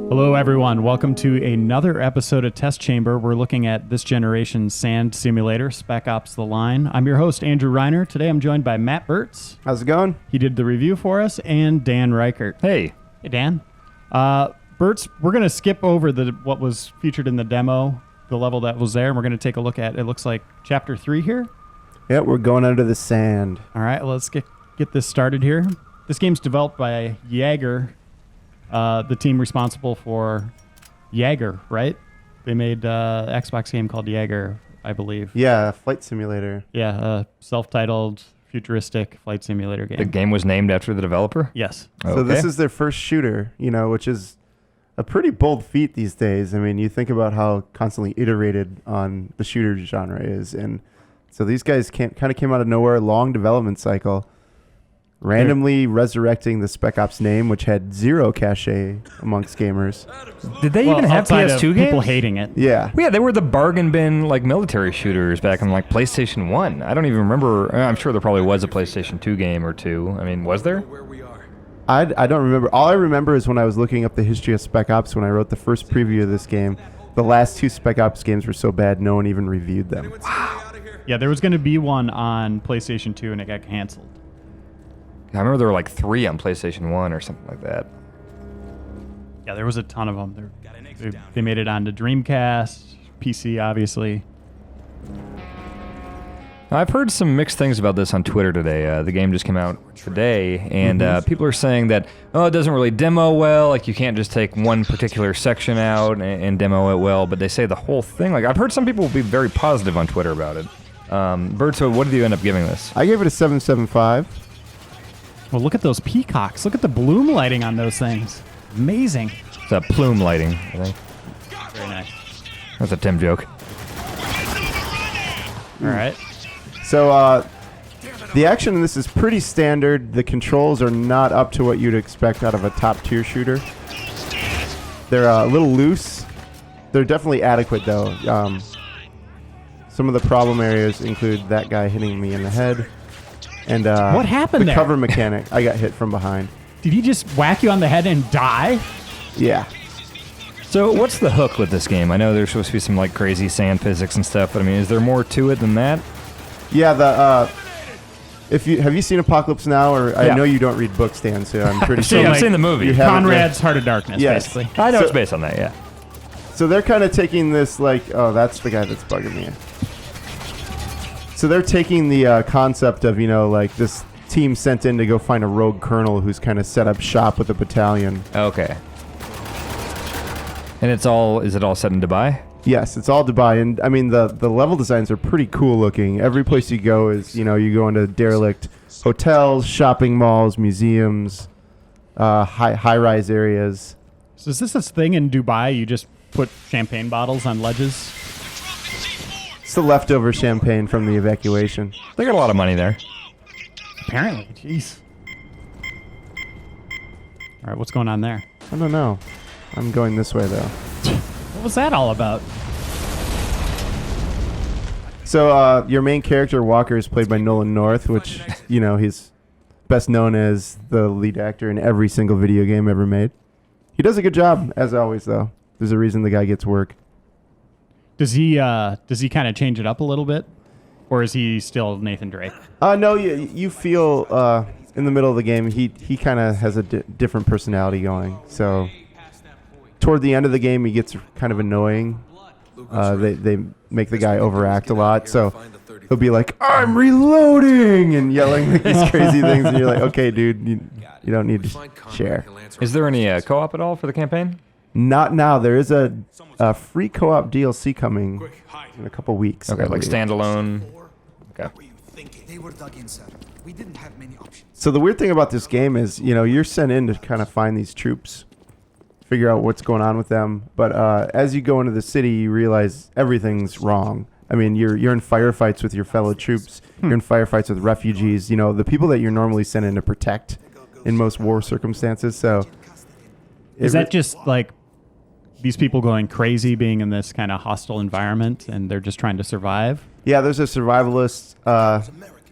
Hello, everyone. Welcome to another episode of Test Chamber. We're looking at this generation's sand simulator, Spec Ops The Line. I'm your host, Andrew Reiner. Today I'm joined by Matt Bertz. How's it going? He did the review for us, and Dan Ryckert. Hey. Hey, Dan. Bertz, we're going to skip over what was featured in the demo, the level that was there, and we're going to take a look at, it looks like, Chapter 3 here. Yeah, we're going under the sand. All right, let's get this started here. This game's developed by Jaeger, the team responsible for Jaeger, right? They made an Xbox game called Jaeger, I believe. Yeah, flight simulator. Yeah, a self-titled, futuristic flight simulator game. The game was named after the developer? Yes. Okay. So this is their first shooter, which is a pretty bold feat these days. I mean, you think about how constantly iterated on the shooter genre is. And so these guys kind of came out of nowhere, long development cycle. Randomly resurrecting the Spec Ops name, which had zero cachet amongst gamers. Did they even have outside PS2 of games? people hating it. Yeah. Well, yeah, they were the bargain bin military shooters back on PlayStation 1. I don't even remember. I'm sure there probably was a PlayStation 2 game or two. I mean, was there? I don't remember. All I remember is when I was looking up the history of Spec Ops when I wrote the first preview of this game. The last two Spec Ops games were so bad, no one even reviewed them. Wow. Yeah, there was going to be one on PlayStation 2, and it got canceled. I remember there were 3 on PlayStation 1 or something like that. Yeah, there was a ton of them. They made it onto Dreamcast, PC, obviously. I've heard some mixed things about this on Twitter today. The game just came out today, and people are saying that, it doesn't really demo well. You can't just take one particular section out and demo it well, but they say the whole thing. I've heard some people be very positive on Twitter about it. Bert, so what did you end up giving this? I gave it a 7.75. Well, look at those peacocks. Look at the bloom lighting on those things. Amazing. It's plume lighting, I think. Very nice. That's a Tim joke. All right. So the action in this is pretty standard. The controls are not up to what you'd expect out of a top-tier shooter. They're a little loose. They're definitely adequate, though. Some of the problem areas include that guy hitting me in the head. And what happened the there? cover mechanic, I got hit from behind. Did he just whack you on the head and die? Yeah. So what's the hook with this game? I know there's supposed to be some crazy sand physics and stuff, but I mean, is there more to it than that? Yeah, have you seen Apocalypse Now? Or I know you don't read books, Dan, so I'm pretty sure. I've seen the movie. You haven't Conrad's Heart of Darkness, Yes. basically. I know So- it's based on that, yeah. So they're kind of taking this that's the guy that's bugging me. So they're taking the concept of, this team sent in to go find a rogue colonel who's kind of set up shop with a battalion. Okay. And is it all set in Dubai? Yes, it's all Dubai. And, I mean, the level designs are pretty cool looking. Every place you go is, you go into derelict hotels, shopping malls, museums, high-rise areas. So is this thing in Dubai? You just put champagne bottles on ledges? It's the leftover champagne from the evacuation. They got a lot of money there. Apparently. Jeez. All right, what's going on there? I don't know. I'm going this way, though. What was that all about? So your main character, Walker, is played by Nolan North, which, he's best known as the lead actor in every single video game ever made. He does a good job, as always, though. There's a reason the guy gets work. Does he kind of change it up a little bit? Or is he still Nathan Drake? No, you feel in the middle of the game, he kind of has a different personality going. So toward the end of the game, he gets kind of annoying. They make the guy overact a lot. So he'll be like, "I'm reloading," and yelling these crazy things. And you're like, okay, dude, you don't need to share. Is there any co-op at all for the campaign? Not now. There is a free co-op DLC coming in a couple weeks. Okay, I like believe. standalone. Okay. They were dug in, sir. We didn't have many options. So the weird thing about this game is, you're sent in to kind of find these troops, figure out what's going on with them. But as you go into the city, you realize everything's wrong. I mean, you're in firefights with your fellow troops. You're in firefights with refugees. The people that you're normally sent in to protect in most war circumstances. So Is that just these people going crazy being in this kind of hostile environment and they're just trying to survive? Yeah, there's a survivalist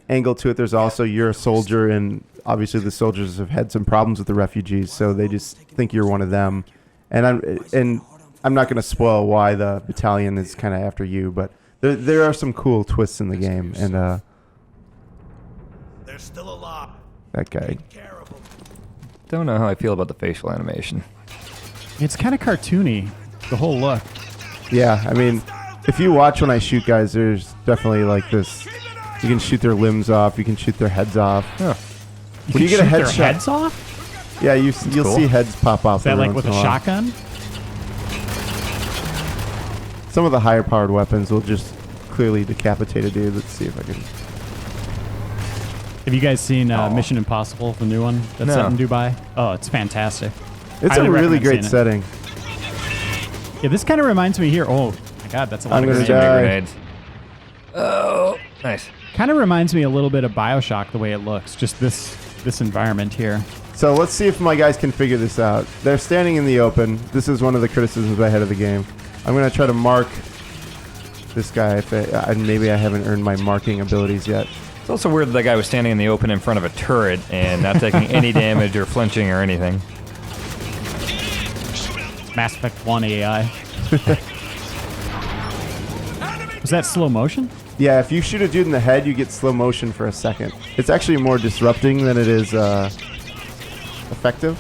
angle to it. There's also you're a soldier in obviously the soldiers have had some problems with the refugees, so they just think you're one of them. And I'm not going to spoil why the battalion is kind of after you, but there are some cool twists in the game. And They're still alive. that guy. Take care of them. Don't know how I feel about the facial animation. It's kind of cartoony, the whole look. Yeah, I mean, if you watch when I shoot guys, there's definitely like this. You can shoot their limbs off. You can shoot their heads off. Huh. When you get a Shoot their headshot, heads off? yeah, you'll cool. see heads pop off. Is that every like once with a in while. shotgun? Some of the higher powered weapons will just clearly decapitate a dude. Let's see if I can. Have you guys seen Mission Impossible, the new one that's set in Dubai? Oh, it's fantastic. It's Highly a really recommend great seeing it. setting. Yeah, this kind of reminds me here. Oh my God, that's a lot I'm of gonna grenades. die. Grenades. Oh, nice. Kind of reminds me a little bit of Bioshock the way it looks. Just this environment here. So let's see if my guys can figure this out. They're standing in the open. This is one of the criticisms I had of the game. I'm going to try to mark this guy. Maybe I haven't earned my marking abilities yet. It's also weird that guy was standing in the open in front of a turret and not taking any damage or flinching or anything. Mass Effect 1 AI. Was that slow motion? Yeah, if you shoot a dude in the head, you get slow motion for a second. It's actually more disrupting than it is effective.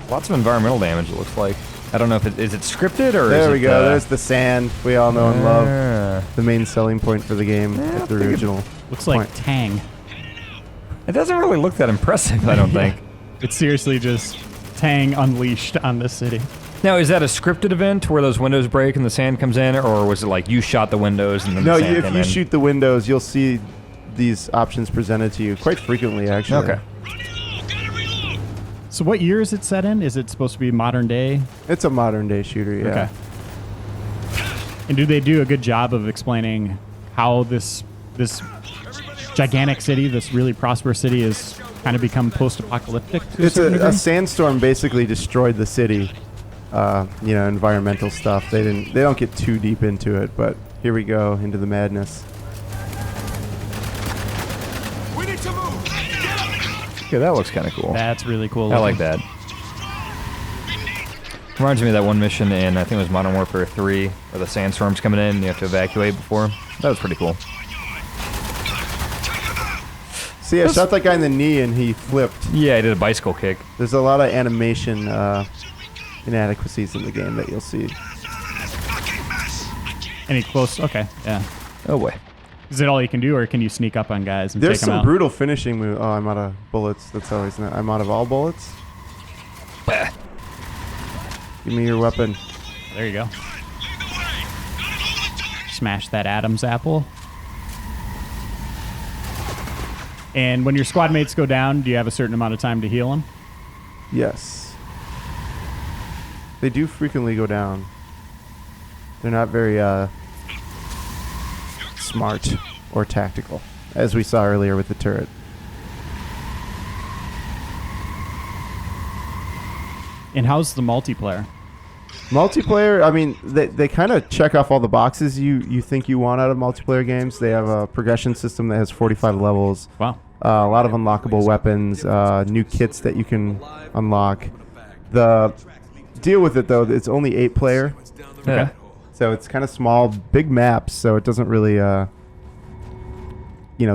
Lots of environmental damage, it looks like. I don't know if is it scripted or There is we it, go. There's the sand we all know and love. Ah. The main selling point for the game at the original. Looks like point. Tang. It doesn't really look that impressive, I don't think. It's seriously just Tang unleashed on this city. Now, is that a scripted event where those windows break and the sand comes in, or was it like you shot the windows and then No, the sand if came you in? shoot the windows, you'll see these options presented to you quite frequently, actually. Okay. So what year is it set in? Is it supposed to be modern day? It's a modern day shooter, yeah. Okay. And do they do a good job of explaining how this gigantic city, this really prosperous city, has kind of become post-apocalyptic to It's certain a degree? sandstorm basically destroyed the city. Environmental stuff. They don't get too deep into it, but here we go into the madness. We need to move. Okay, that looks kind of cool. That's really cool. I like that. Reminds me of that one mission in, I think it was Modern Warfare 3, where the sandstorm's coming in and you have to evacuate before. That was pretty cool. See, I shot that guy in the knee and he flipped. Yeah, I did a bicycle kick. There's a lot of animation inadequacies in the game that you'll see. Any close? Okay, yeah. Oh boy. Is it all you can do, or can you sneak up on guys and There's take them some out? brutal finishing move. Oh, I'm out of bullets. That's always not. I'm out of all bullets. Bah. Give me your weapon. There you go. Smash that Adam's apple. And when your squad mates go down, do you have a certain amount of time to heal them? Yes. They do frequently go down. They're not very smart or tactical, as we saw earlier with the turret. And how's the multiplayer? Multiplayer, I mean, they kind of check off all the boxes you think you want out of multiplayer games. They have a progression system that has 45 levels. Wow. A lot of unlockable weapons, new kits that you can unlock. The deal with it, though, it's only 8-player. Yeah. So it's kind of small, big maps, so it doesn't really,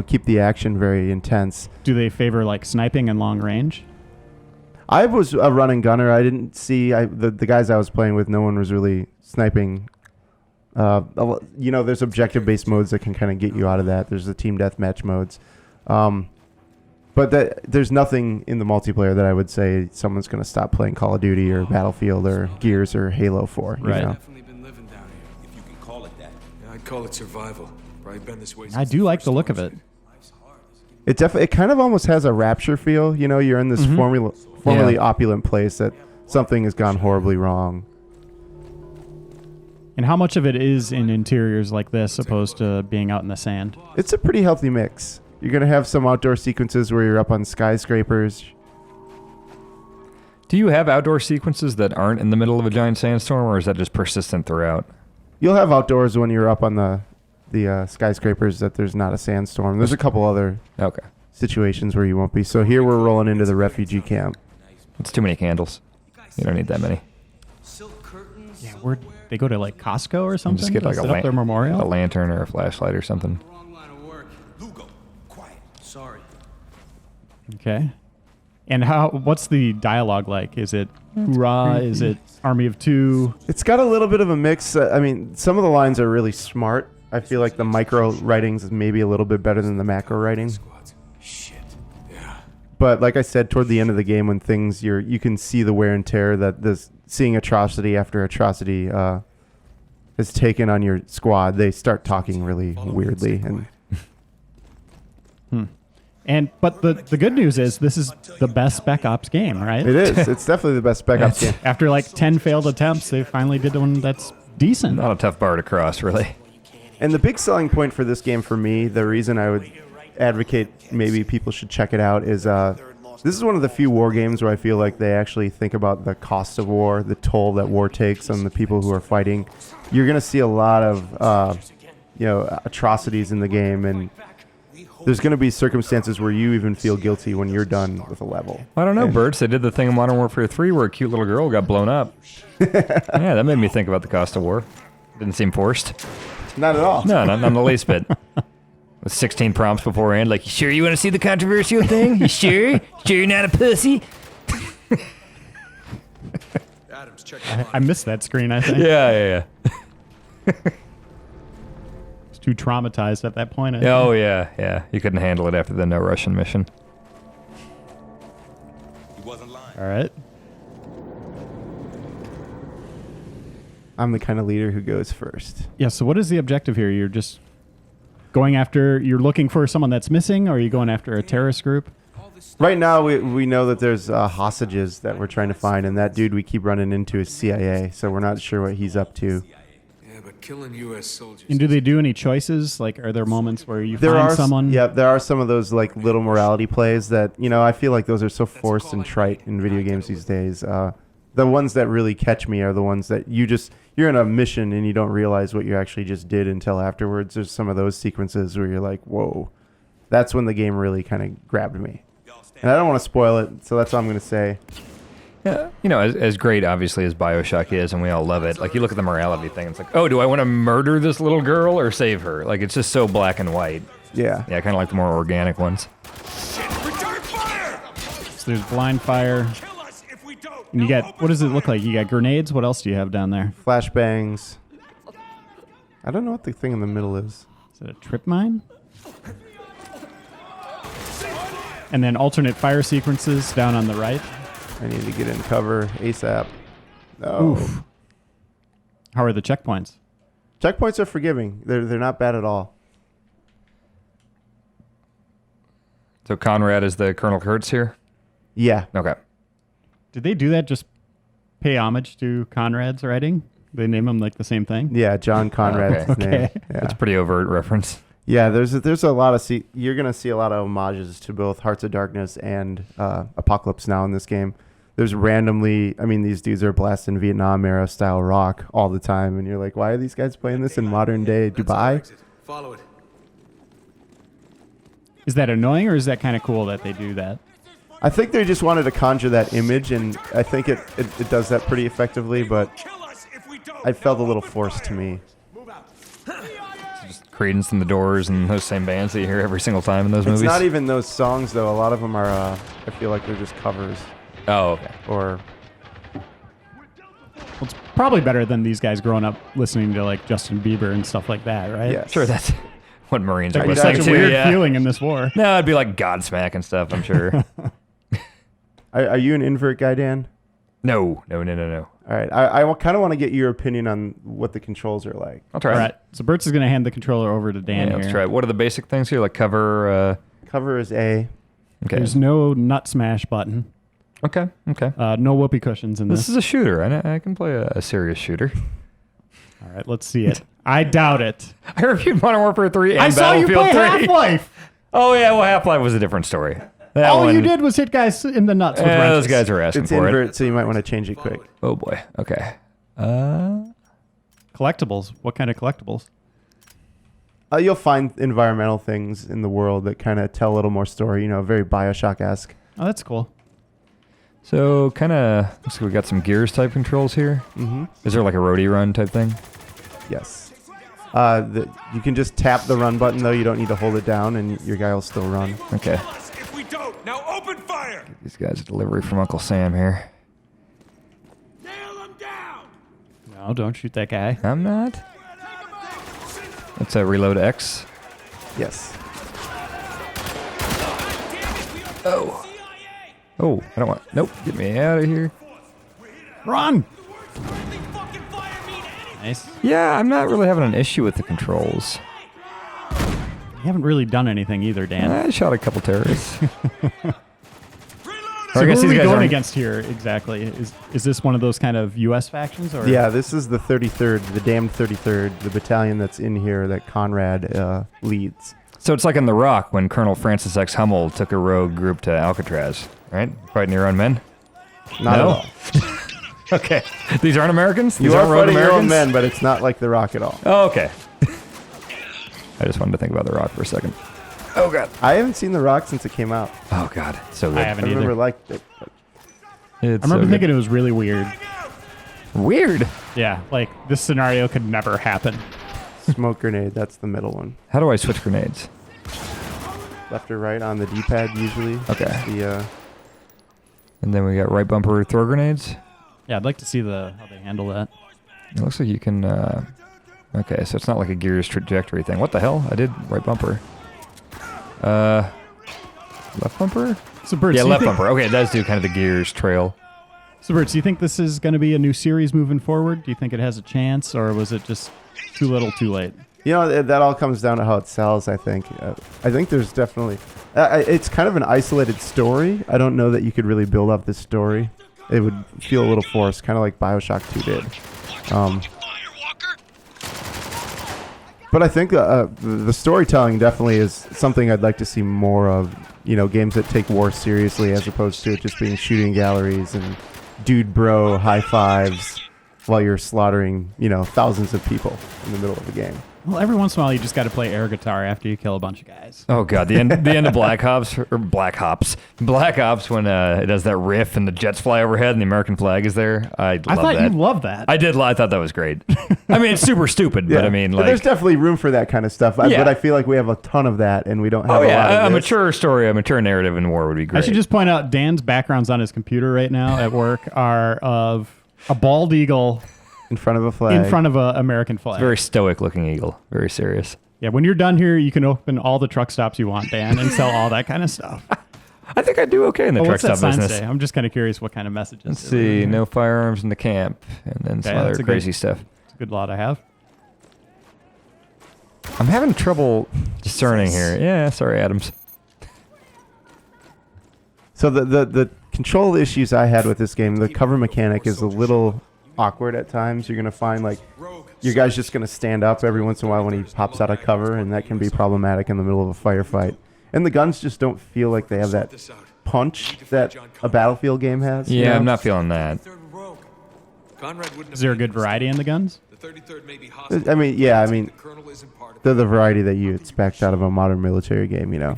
keep the action very intense. Do they favor like sniping and long range? I was a running gunner. I didn't see the guys I was playing with. No one was really sniping. There's objective-based modes that can kind of get you out of that. There's the team deathmatch modes, but there's nothing in the multiplayer that I would say someone's going to stop playing Call of Duty or Battlefield or Gears or Halo for. You Right. know? Definitely been living down here, if you can call it that. Yeah, I'd call it survival. Probably been this way. I since do like first the look of storms it. hit. It kind of almost has a Rapture feel. You know, you're in this formerly opulent place that something has gone horribly wrong. And how much of it is in interiors like this opposed to being out in the sand? It's a pretty healthy mix. You're going to have some outdoor sequences where you're up on skyscrapers. Do you have outdoor sequences that aren't in the middle of a giant sandstorm, or is that just persistent throughout? You'll have outdoors when you're up on the skyscrapers that there's not a sandstorm. There's a couple other Okay. situations where you won't be. So here we're rolling into the refugee camp. It's too many candles. You don't need that many. Yeah, where they go to like Costco or something? Just get like set up their memorial. a lantern or a flashlight or something. Wrong line of work. Lugo, quiet. Sorry. Okay. And what's the dialogue like? Is it hoorah? Is it Army of Two? It's got a little bit of a mix. I mean, some of the lines are really smart. I feel like the micro writings is maybe a little bit better than the macro writing. Shit. Yeah. But like I said, toward the end of the game, when things you can see the wear and tear that this seeing atrocity after atrocity is taken on your squad, they start talking really weirdly. But the good news is this is the best Spec Ops game, right? It is. It's definitely the best Spec Ops game. After like 10 failed attempts, they finally did one that's decent. Not a tough bar to cross, really. And the big selling point for this game for me, the reason I would advocate maybe people should check it out is this is one of the few war games where I feel like they actually think about the cost of war, the toll that war takes on the people who are fighting. You're going to see a lot of atrocities in the game, and there's going to be circumstances where you even feel guilty when you're done with a level. I don't know, Bertz. They did the thing in Modern Warfare 3 where a cute little girl got blown up. Yeah, that made me think about the cost of war. Didn't seem forced. Not at all. No, not the least bit. With 16 prompts beforehand, like, you sure you want to see the controversial thing? You sure? Sure you're not a pussy? Adams, check I missed that screen, I think. Yeah. was too traumatized at that point. Oh, yeah. You couldn't handle it after the no Russian mission. He wasn't lying. All right. I'm the kind of leader who goes first. Yeah, so what is the objective here? You're just you're looking for someone that's missing, or are you going after a terrorist group? Right now, we know that there's hostages that we're trying to find, and that dude we keep running into is CIA, so we're not sure what he's up to. Yeah, but killing U.S. soldiers. And do they do any choices? Like, are there moments where you find someone? Yeah, there are some of those like little morality plays that, I feel like those are so forced and trite in video games these days. The ones that really catch me are the ones that you're in a mission and you don't realize what you actually just did until afterwards. There's some of those sequences where you're like, whoa. That's when the game really kind of grabbed me. And I don't want to spoil it, so that's all I'm going to say. Yeah, as great, obviously, as BioShock is, and we all love it, like, you look at the morality thing, it's like, oh, do I want to murder this little girl or save her? Like, it's just so black and white. Yeah. Yeah, kind of like the more organic ones. Return fire! So there's blind fire. Kill us if we don't. And you got, what does it look like? You got grenades? What else do you have down there? Flashbangs. I don't know what the thing in the middle is. Is it a trip mine? And then alternate fire sequences down on the right. I need to get in cover ASAP. No. Oof. How are the checkpoints? Checkpoints are forgiving. They're not bad at all. So Conrad is the Colonel Kurtz here? Yeah. Okay. Did they do that just pay homage to Conrad's writing? They name him like the same thing? Yeah, John Conrad's Okay. name. Okay. Yeah. It's a pretty overt reference. Yeah, there's a lot of you're gonna see a lot of homages to both Hearts of Darkness and Apocalypse Now in this game. There's randomly, these dudes are blasting Vietnam era style rock all the time, and you're like, why are these guys playing this in modern day Dubai? Follow it. Is that annoying, or is that kind of cool that they do that? I think they just wanted to conjure that image, and I think it does that pretty effectively, but Kill us if we don't. I felt a little forced to me. Move out. Just Creedence and the Doors and those same bands that you hear every single time in those movies. It's not even those songs, though. A lot of them are, I feel like they're just covers. Oh, okay. Or Well, it's probably better than these guys growing up listening to like Justin Bieber and stuff like that, right? Yes. Sure, that's what Marines That are was listening such to. a weird Yeah. feeling in this war. No, it'd be like Godsmack and stuff, I'm sure. are you an invert guy, Dan? No. All right. I kind of want to get your opinion on what the controls are like. I'll try All it. right. So Bertz is going to hand the controller over to Dan Yeah, here. let's try it. What are the basic things here? Like cover? Cover is A. Okay. There's no nut smash button. Okay. No whoopee cushions in This this. is a shooter. I can play a serious shooter. All right, let's see it. I doubt it. I reviewed Modern Warfare 3 and I saw you Battlefield play 3. Half-Life. Oh, yeah. Well, Half-Life was a different story. That All one, you did was hit guys in the nuts with those wrenches. guys are asking It's for invert, it. so you might want to change it quick. Oh, boy. Okay. Collectibles. What kind of collectibles? You'll find environmental things in the world that kind of tell a little more story. You know, very Bioshock-esque. Oh, that's cool. So kind of looks like we got some gears type controls here. Mm-hmm. Is there like a roadie run type thing? Yes. You can just tap the run button though. You don't need to hold it down, and your guy will still run. Okay. If we don't, now open fire! These guys a delivery from Uncle Sam here. Nail him down! No, don't shoot that guy. I'm not. Let's reload X. Yes. Oh. Oh, I don't want. Nope. Get me out of here. Run! Nice. Yeah, I'm not really having an issue with the controls. You haven't really done anything either, Dan. I shot a couple terrorists. So who are we going against here exactly? Is this one of those kind of U.S. factions? Or? Yeah, this is the 33rd, the damned 33rd, the battalion that's in here that Conrad leads. So it's like in The Rock when Colonel Francis X. Hummel took a rogue group to Alcatraz, right? Fighting your own men? Not No? at all. Okay. These aren't Americans? These You are aren't rogue fighting your own Americans? men, but it's not like The Rock at all. Oh, okay. I just wanted to think about The Rock for a second. Oh, God. I haven't seen The Rock since it came out. Oh, God. So good. I I haven't remember either. liked it. But It's I remember so thinking it was really weird. good. Weird. Yeah, like this scenario could never happen. smoke grenade, that's the middle one. How do I switch grenades? Left or right on the D-pad usually. Okay. The And then we got right bumper throw grenades. Yeah, I'd like to see how they handle that. It looks like you can... okay, so it's not like a gears trajectory thing. What the hell? I did right bumper. Left bumper? So, Bertz, Yeah, do you left think- bumper. Okay, it does do kind of the gears trail. So, Bertz, do you think this is going to be a new series moving forward? Do you think it has a chance, or was it just too little, too late? You know, that all comes down to how it sells, I think. I think there's definitely... it's kind of an isolated story. I don't know that you could really build up this story. It would feel a little forced, kind of like Bioshock 2 did. But I think the storytelling definitely is something I'd like to see more of. You know, games that take war seriously as opposed to it just being shooting galleries and dude bro high fives while you're slaughtering, you know, thousands of people in the middle of the game. Well, every once in a while, you just got to play air guitar after you kill a bunch of guys. Oh, God. The end of Black Ops when it does that riff and the jets fly overhead and the American flag is there. I thought you loved that. I did. I thought that was great. I mean, it's super stupid, but I mean, But like... there's definitely room for that kind of stuff. Yeah. But I feel like we have a ton of that, and we don't have Oh, a lot yeah. of A this. mature story, a mature narrative in war would be great. I should just point out Dan's backgrounds on his computer right now at work are of a bald eagle in front of a flag. in front of an American flag. Very stoic looking eagle. Very serious. Yeah, when you're done here, you can open all the truck stops you want, Dan, and sell all that kind of stuff. I think I do okay in the truck What's that stop sign business. say? I'm just kind of curious what kind of messages. Let's they're see. reading No here. firearms in the camp. And then some Okay, other that's a crazy good- stuff. It's a good lot I have. I'm having trouble discerning here. Yeah, sorry, Adams. So the control issues I had with this game, the cover mechanic is a little awkward at times. You're going to find like your guy's just going to stand up every once in a while when he pops out of cover, and that can be problematic in the middle of a firefight. And the guns just don't feel like they have that punch that a Battlefield game has. you Yeah, know? I'm not feeling that. Is there a good variety in the guns? I mean, they're the variety that you expect out of a modern military game, you know.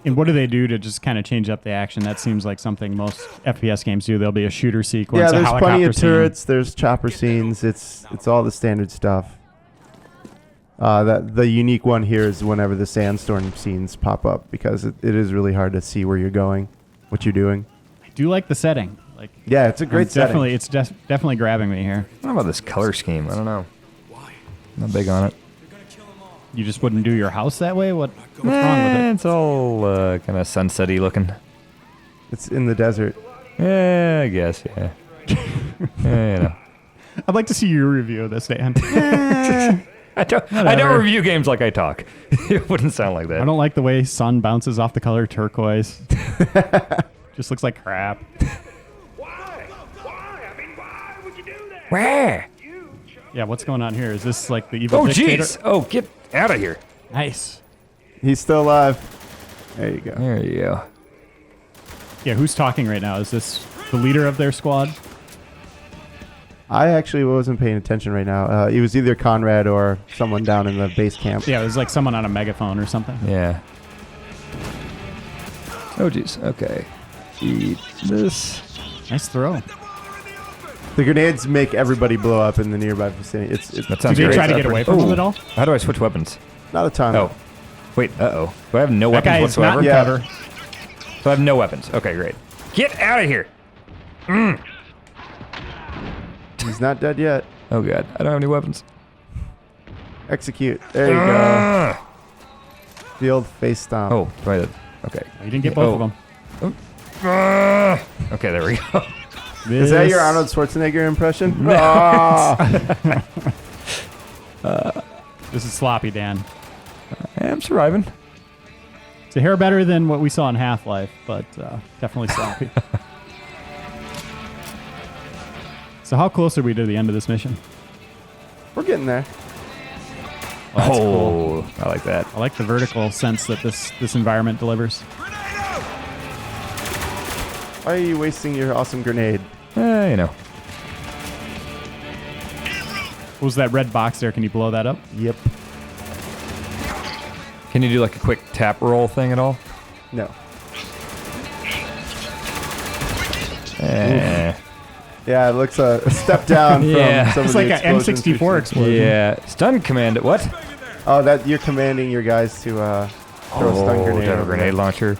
And what do they do to just kind of change up the action? That seems like something most FPS games do. There'll be a shooter sequence, Yeah, a there's helicopter plenty of scene. turrets, there's chopper scenes, it's all the standard stuff. The unique one here is whenever the Sandstorm scenes pop up, because it is really hard to see where you're going, what you're doing. I do like the setting. Like, Yeah, it's a great setting. It's definitely grabbing me here. I don't know about this color scheme. I don't know. Why? Not big on it. You just wouldn't do your house that way? What's wrong with it? It's all kind of sunsetty looking. It's in the desert. Yeah, I guess. Yeah. Yeah, you know. I'd like to see your review of this, Dan. I don't Whatever. review games like I talk. It wouldn't sound like that. I don't like the way sun bounces off the color turquoise. Just looks like crap. Where? Yeah, what's going on here? Is this like the evil Oh, dictator? jeez. Oh, get out of here. Nice. He's still alive. There you go. There you go. Yeah, who's talking right now? Is this the leader of their squad? I actually wasn't paying attention right now. It was either Conrad or someone down in the base camp. Yeah, it was like someone on a megaphone or something. Yeah. Oh, jeez. Okay. Eat this. Nice throw. The grenades make everybody blow up in the nearby vicinity. That That Did sounds you great. try to get away from him at all? How do I switch weapons? Not a ton. Oh. Wait, uh-oh. Do I have no That guy weapons is not whatsoever? in Yeah. cover. So I have no weapons. Okay, great. Get out of here! He's not dead yet. Oh, God. I don't have any weapons. Execute. There you go. The old face stomp. Oh, right. Okay. You didn't get both of them. Okay, there we go. Is that your Arnold Schwarzenegger impression? Ah. This is sloppy, Dan. I'm surviving. It's a hair better than what we saw in Half-Life, but definitely sloppy. So how close are we to the end of this mission? We're getting there. Well, that's cool. I like that. I like the vertical sense that this environment delivers. Why are you wasting your awesome grenade? You know. What was that red box there? Can you blow that up? Yep. Can you do like a quick tap roll thing at all? No. Yeah, it looks a step down Yeah. from some It's of like the an explosions we've M64 seen. explosion. Yeah. Stun command. What? Oh, that you're commanding your guys to throw a stun grenade. to have a over grenade there. launcher.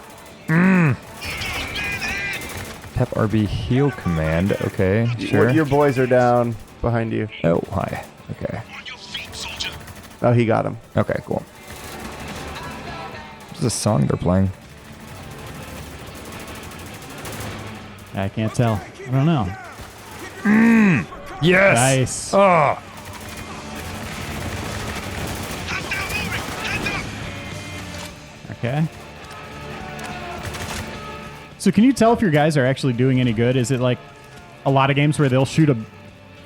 Tap RB heal command. Okay, sure. Your boys are down behind you. Oh, hi. Okay. Oh, he got him. Okay, cool. What's the song they're playing? I can't tell. I don't know. Yes! Nice. Oh! Okay. So can you tell if your guys are actually doing any good? Is it like a lot of games where they'll shoot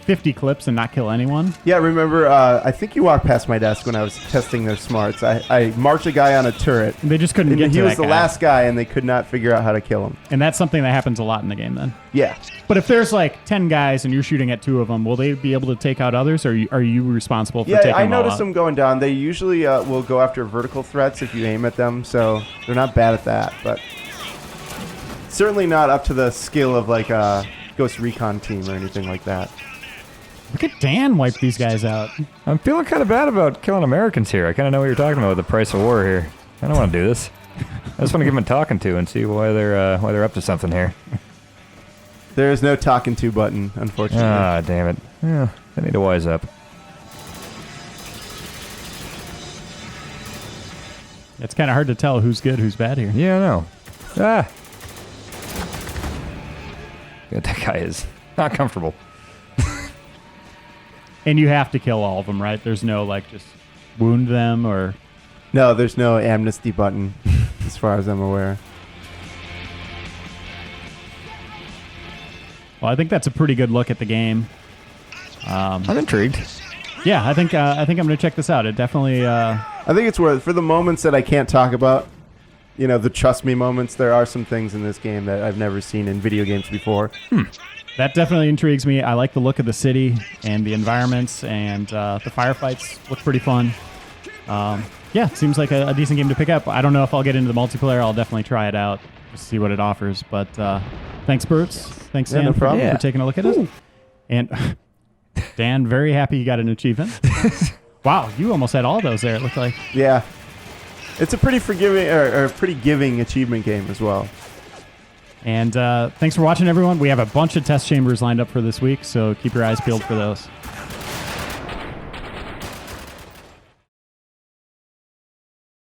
50 clips and not kill anyone? Yeah, remember, I think you walked past my desk when I was testing their smarts. I marked a guy on a turret. And they just couldn't And get he to was that the guy. last guy, and they could not figure out how to kill him. And that's something that happens a lot in the game then. Yeah. But if there's like 10 guys and you're shooting at 2 of them, will they be able to take out others, or are you responsible for taking Yeah, I them all noticed out? them going down. They usually will go after vertical threats if you aim at them, so they're not bad at that. But certainly not up to the skill of like a Ghost Recon team or anything like that. Look at Dan wipe these guys out. I'm feeling kind of bad about killing Americans here. I kind of know what you're talking about with the price of war here. I don't want to do this. I just want to give them a talking to and see why they're up to something here. There is no talking to button, unfortunately. Ah, damn it. Yeah, I need to wise up. It's kind of hard to tell who's good, who's bad here. Yeah, I know. Ah! Yeah, that guy is not comfortable. And you have to kill all of them, right? There's no like just wound them or... No, there's no amnesty button, as far as I'm aware. Well, I think that's a pretty good look at the game. I'm intrigued. Yeah, I think I'm going to check this out. It definitely... I think it's worth for the moments that I can't talk about. You know, the trust me moments. There are some things in this game that I've never seen in video games before. That definitely intrigues me. I like the look of the city and the environments, and the firefights look pretty fun. Yeah, it seems like a decent game to pick up. I don't know if I'll get into the multiplayer. I'll definitely try it out just to see what it offers. But thanks, Bertz. Thanks, Dan, no problem. for taking a look at it. And Dan, very happy you got an achievement. Wow, you almost had all those there, it looked like. Yeah, it's a pretty forgiving or pretty giving achievement game as well. And thanks for watching, everyone. We have a bunch of test chambers lined up for this week, so keep your eyes peeled for those.